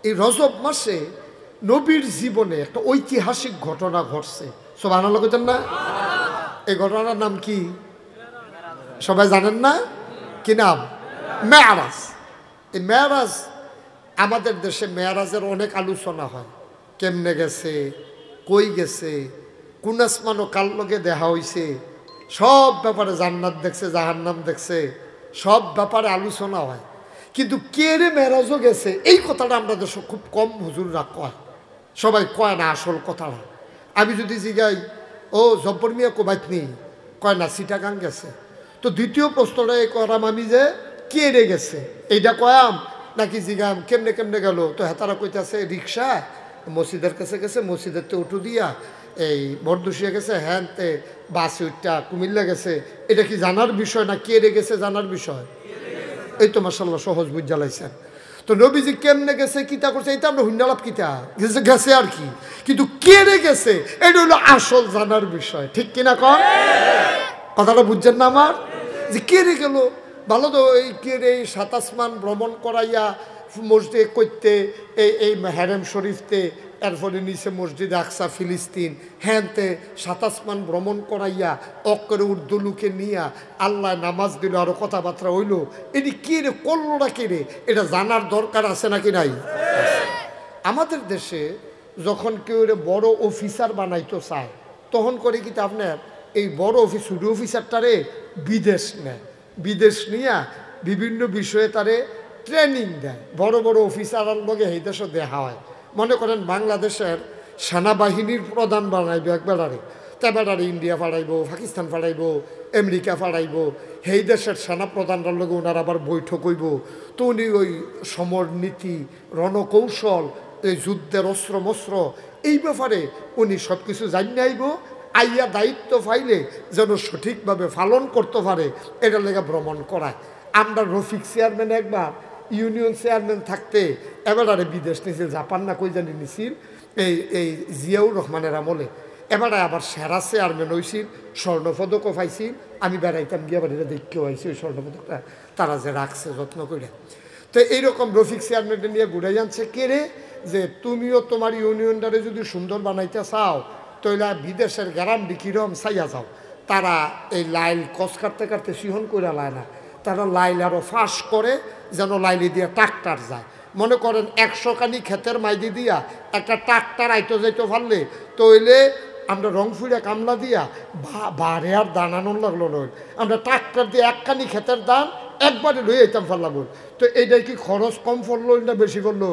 এই রজব মাসে নবীর জীবনে একটা ঐতিহাসিক ঘটনা ঘটছে। সুবহানাল্লাহ কইতেন না? এই ঘটনার নাম কি সবাই জানেন না? কি নাম? মেরাজ। এই মেরাজ আমাদের দেশে মেরাজের অনেক আলোচনা হয়। কেমনে গেছে, কই গেছে, কোন আসমানো কার লগে দেখা হইছে, সব ব্যাপারে জান্নাত দেখছে, জাহান্নাম দেখছে, সব ব্যাপারে আলোচনা হয়। কিন্তু কে রে মেরাজও গেছে এই কথাটা আমরা দেশে খুব কম হুজুররা কয়, সবাই কয় না আসল কথাটা। আমি যদি জিগাই ও জব্বর মিয়া কোবাইত নেই, কয় না চিটাগাং গেছে। তো দ্বিতীয় প্রশ্নটা করাম আমি যে কে রে গেছে এইটা কয়াম নাকি জিগাম কেমনে কেমনে গেল। তো হেতারা কইতেছে রিক্সা মসজিদের কাছে গেছে, মসজিদের তো উঠু দিয়া এই বরদুশিয়া গেছে, হ্যাঁ তে বাসে উঠটা কুমিল্লা গেছে। এটা কি জানার বিষয় না কে রে গেছে জানার বিষয়? এই তো মাশাআল্লাহ সহজ বুঝ জ্বালাইছেন। তো নবীজি কেমনে গেছে কিতা করছে এটা আমরা হুন্ডালাপ কিতা গেছে গেছে আর কি, কিন্তু কে রে গেছে এটা হলো আসল জানার বিষয়। ঠিক কিনা কন? কথাটা বুঝছেন না আমার? যে কে রে গেল ভালো তো এই কে রে সাত আসমান ভ্রমণ করাইয়া মসজিদে করতে এই হেরেম শরীফতে, এরপরে নিচে মসজিদ আকসা ফিলিস্তিন, হ্যাঁতে সাত আসমান ভ্রমণ করাইয়া অক্করে উর্দু লোকে নিয়া আল্লাহ নামাজ দিল আরও কথাবার্তা হইল। এটি কে রে করলো না কে রে এটা জানার দরকার আছে নাকি নাই? আমাদের দেশে যখন কেউ বড় অফিসার বানাইতে চায় তখন করে কি আপনার এই বড় ছোট অফিসারটারে বিদেশ নেয়, বিদেশ নিয়ে বিভিন্ন বিষয়ে তারে ট্রেনিং দেয়। বড় বড় অফিসারের লগে এই দেশে দেখা হয়। মনে করেন বাংলাদেশের সেনাবাহিনীর প্রধান বানাইব এক বেড়ারে, তা বেড়ারে ইন্ডিয়া ফাড়াইব, পাকিস্তান ফাড়াইব, আমেরিকা ফাড়াইব, সেই দেশের সেনা প্রধানরার লগে ওনার আবার বৈঠক হইব। তো উনি ওই সমরনীতি, রণকৌশল, এই যুদ্ধের অস্ত্র মস্ত্র এই ব্যাপারে উনি সব কিছু জানিয়ে আইব, আইয়া দায়িত্ব পাইলে যেন সঠিকভাবে পালন করতে পারে এটার লেগে ভ্রমণ করায়। আমরা রফিক চেয়ারম্যান একবার ইউনিয়ন চেয়ারম্যান থাকতে এবারে বিদেশ নিয়েছিল, জাপান না কই জানি নিছিল এই জিয়াউর রহমানের আমলে। এবারে আবার সেরা চেয়ারম্যান হয়েছিল, স্বর্ণপদকও পাইছিল। আমি বেড়াইতাম গিয়ে আবার এটা দেখতেও আইছি ওই স্বর্ণপদকটা তারা যে রাখছে যত্ন করে। তো এইরকম রফিক চেয়ারম্যানটা নিয়ে ঘুরে যাচ্ছে কে রে যে তুমিও তোমার ইউনিয়নটারে যদি সুন্দর বানাইতে চাও তাহলে বিদেশের গ্যারান্টি কিরম চাইয়া যাও। তারা এই লাইল কস কাটতে কাটতে সিহন করে লায় না, তারা লাইল আরও ফাঁস করে যেন লাইলি দিয়ে ট্রাক্টার যায়। মনে করেন 100 কানি ক্ষেতের মাইদি দিয়া একটা ট্রাক্টার আইতো যাইতে পারলে তইলে আমরা রংপুরে কামলা দিয়া বারে আর দান আনন্দ লাগলো নয়, আমরা ট্রাক্টার দিয়ে 1 কানি ক্ষেতের দান একবারে লই আইতাম পারলাম। তো এইটাই কি খরচ কম পড়লো না বেশি পড়লো?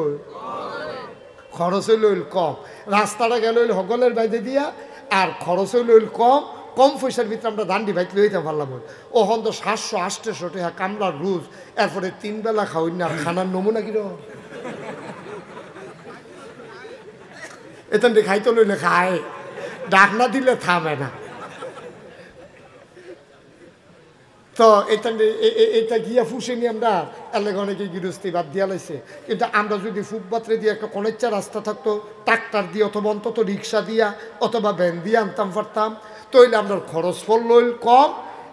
খরচ হইল কম, রাস্তাটা গেল হইল হগলের বাইরে দিয়া, আর খরচ হইল কম, কম পয়সার ভিতরে আমরা দান্ডি বাইক লইতে পারলাম। ওখান তো 700-800 টাকা কামলার রুজ, এরপরে 3 বেলা খাওয়াই না। আর খানার নমুনা কিরকম এখান থেকে খাইতে লইলে খায়, ডাক না দিলে থামে না। তো এটা গিয়া ফুসে নিয়ে আমরা এলাকা অনেকে গৃহস্থী বাদ দিয়া লাইছে। কিন্তু আমরা যদি ফুটপাত্রে দিয়ে একটা কনেচ্চা রাস্তা থাকতো ট্রাক্টার দিয়ে অথবা অন্তত রিক্সা দিয়া অথবা ভ্যান দিয়ে আনতাম পারতাম, তইলে আমরা খরচ পড়ল কম,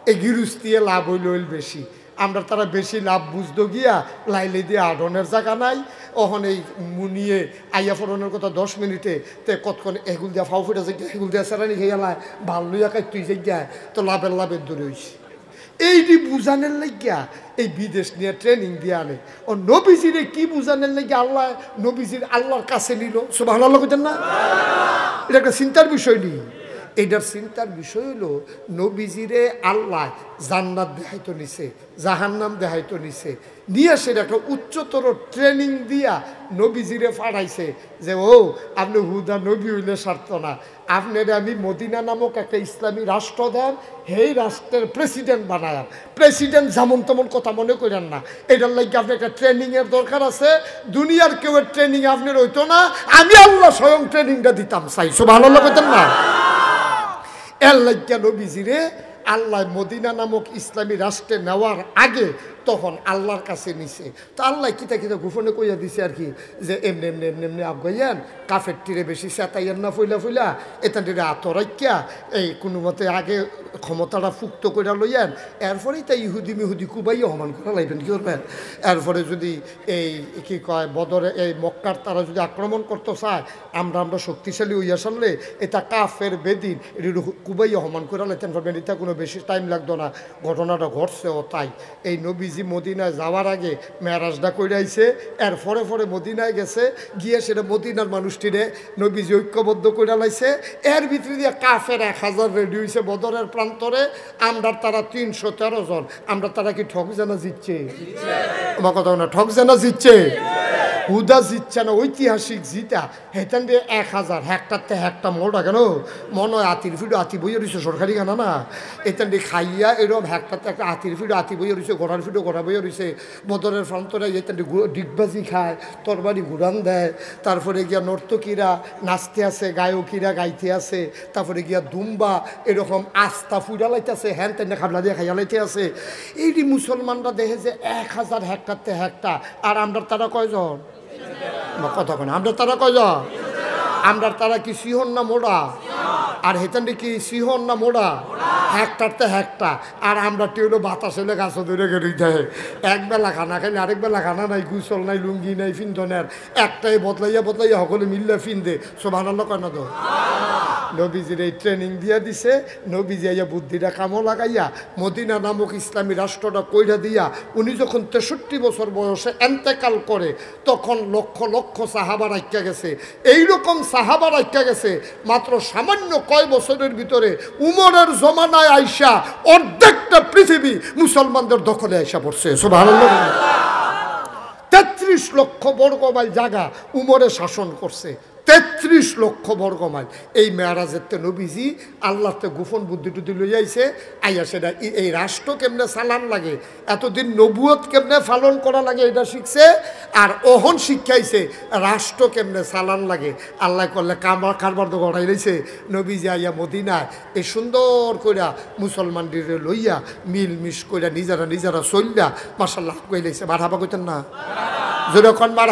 এই গৃহস্থিয়ে লাভ হইল বেশি। আমরা তারা বেশি লাভ বুঝতে গিয়া লাইলে দিয়ে আডনের জায়গা নাই, ওখান এই মুনিয়ে আইয়া ফোরনের কথা 10 মিনিটে তে কতক্ষণ এগুল দিয়া ফাউ ফুটে জায়গা এগুল দিয়া সেরানি খেয়ে লাই ভাল লইয়া কাই তুই জায়গায় তো লাভের দূরে হইছে। এইটি বুঝানোর লাগিয়া এই বিদেশ নিয়ে ট্রেনিং দিয়ে আনে। ও নবীজিরে কি বুঝানোর লাগিয়া আল্লাহ নবীজির আল্লাহর কাছে নিল। সুবহানাল্লাহ কইতেন না? এটা একটা চিন্তার বিষয় নেই। এইটার চিন্তার বিষয় হলো নবীজিরে আল্লাহ জান্নাত দেখাইতো নিছে, জাহান্নাম দেখাইতো নিছে, নিয়ে সেটা একটা উচ্চতর ট্রেনিং দিয়া নবীজিরে পাঠাইছে যে ও আপনি হুদা নবী হইলে সারত না, আপনার আমি মদিনা নামক একটা ইসলামী রাষ্ট্র দেন, সেই রাষ্ট্রের প্রেসিডেন্ট বানায়াম। প্রেসিডেন্ট যেমন তেমন কথা মনে করেন না, এটার লাগে আপনার একটা ট্রেনিংয়ের দরকার আছে। দুনিয়ার কেউ ট্রেনিং আপনার হইতো না, আমি আল্লাহ স্বয়ং ট্রেনিংটা দিতাম চাই। সুবহানাল্লাহ কইতেন না? এর লাগিয়া নবীজিরে আল্লাহ মদিনা নামক ইসলামী রাষ্ট্রে নেওয়ার আগে তখন আল্লাহর কাছে নিছে। তো আল্লাহ কিতা কিতা গোপনে কইয়া দিছে আর কি, যে এমনি এমনি এমনি এমনি আবগাইয়ান, কাফের টিরে বেশি চেতাইয়ান না, ফুইলা ফুইলা এতান টিরে আতরাইয়া এই কোনো মতে আগে ক্ষমতাটা ফুক্ত করে লইয়ান, এরপরেই তাই ইহুদি মিহুদি কুবাইয়া সমান করা লাইবেন, কি করবেন? এরপরে যদি এই কি কয় বদরে এই মক্কার তারা যদি আক্রমণ করতে চায়, আমরা শক্তিশালী হইয়া সারলে এটা কাফের বেদিন এটা কুবাইয়া সমান করে লাইতেন পারবেন। এটা কোনো বেশি টাইম লাগতো না, ঘটনাটা ঘটছেও তাই। এই নবীজি মদিনায় যাওয়ার আগে মেরাজটা করে আইছে, এর পরে পরে মদিনায় গেছে, গিয়ে সেটা মদিনার মানুষটিরে নবীজি ঐক্যবদ্ধ করে লাইছে। এর ভিতরে দিয়ে কাফের 1000 রেডি হয়েছে বদরের প্রান্তরে, আমরা তারা 313 জন। আমরা তারা কি ঠক জানা জিতছে? আমার কথা না, ঠক জানা জিতছে? হুদা জিতছে না, ঐতিহাসিক জিতা। হেতান দিয়ে 1000 হেক্টারতে হেক্টা মোটা কেন মনে হয় আতির ফিডো আতি বইয়া রয়েছে, সরকারি গানা না। এতান দিয়ে খাইয়া এরকম হেক্টারতে একটা আতির ফিডো আতি বইয়া রয়েছে, ঘোড়ার ফিডো ঘোড়া বইয়া রয়েছে। বদরের প্রান্তরে এতান দিয়ে ডিগবাজি খায়, তরবারি ঘুরান দেয়। তারপরে গিয়া নর্তকীরা নাচতে আছে, গায়কীরা গাইতে আছে। তারপরে গিয়া দুম্বা এরকম আস্তা ফুডা লাইতেছে, হ্যান তেন খাবলা দিয়ে খাইয়া লাইতে আছে। এইটি মুসলমানরা দেখে যে 1000 হেক্টারতে হেক্টা, আর আমরা তারা কয়জন? কথা কেন আমরা তারা কয়জন? আমরা তারা কি সিহন না মোড়া? আর হেতান্ডি কি সিহন না মোড়া? হেক্টারতে হেক্টা। আর আমরা টেউলো বাতাস এলে গাছ ধরে গেড়ে দেয়। একবেলা খানা খাইলে আরেক বেলা খানা নাই, গুসল নাই, লুঙ্গি নাই, ফিন্দনের একটাই বদলাইয়া বদলাইয়া সকলে মিললে ফিন্দে। সুবহানাল্লাহ কেন তো? নবীজির এই ট্রেনিং দিয়া দিছে। নবীজি আইয়া বুদ্ধিটা কামো লাগাইয়া মদিনা নামক ইসলামী রাষ্ট্রটা কইরা দিয়া উনি যখন 63 বছর বয়সে এন্তেকাল করে, তখন লক্ষ লক্ষ সাহাবা রাইক্কা গেছে। এইরকম সাহাবা রাইক্কা গেছে মাত্র সামান্য কয় বছরের ভিতরে উমরের জমানায় আইসা অর্ধেকটা পৃথিবী মুসলমানদের দখলে আইসা পড়ছে। সুবহানাল্লাহ। 33 লক্ষ বর্গ মাইল জায়গা উমরে শাসন করছে। 33 লক্ষ বর্গ মাইল। এই মেয়ারাজের নবীজি আল্লাহতে গোপন বুদ্ধি টুদ্ধি লইয়াইছে, আইয়া সেটা এই রাষ্ট্র কেমনে চালান লাগে, এতদিন নবুয়ত কেমনে পালন করা লাগে এটা শিখছে। আর ওহন শিক্ষাইছে রাষ্ট্র কেমনে চালান লাগে। আল্লাহ করলে কারবার তো গড়াই রয়েছে। নবীজি আইয়া মদিনায় এই সুন্দর কইরা মুসলমানদের লইয়া মিলমিশ কইরা নিজেরা নিজেরা চললা মাশাআল্লাহ কইলাইছে। মারহাবা কইতেন না? যেরকম মার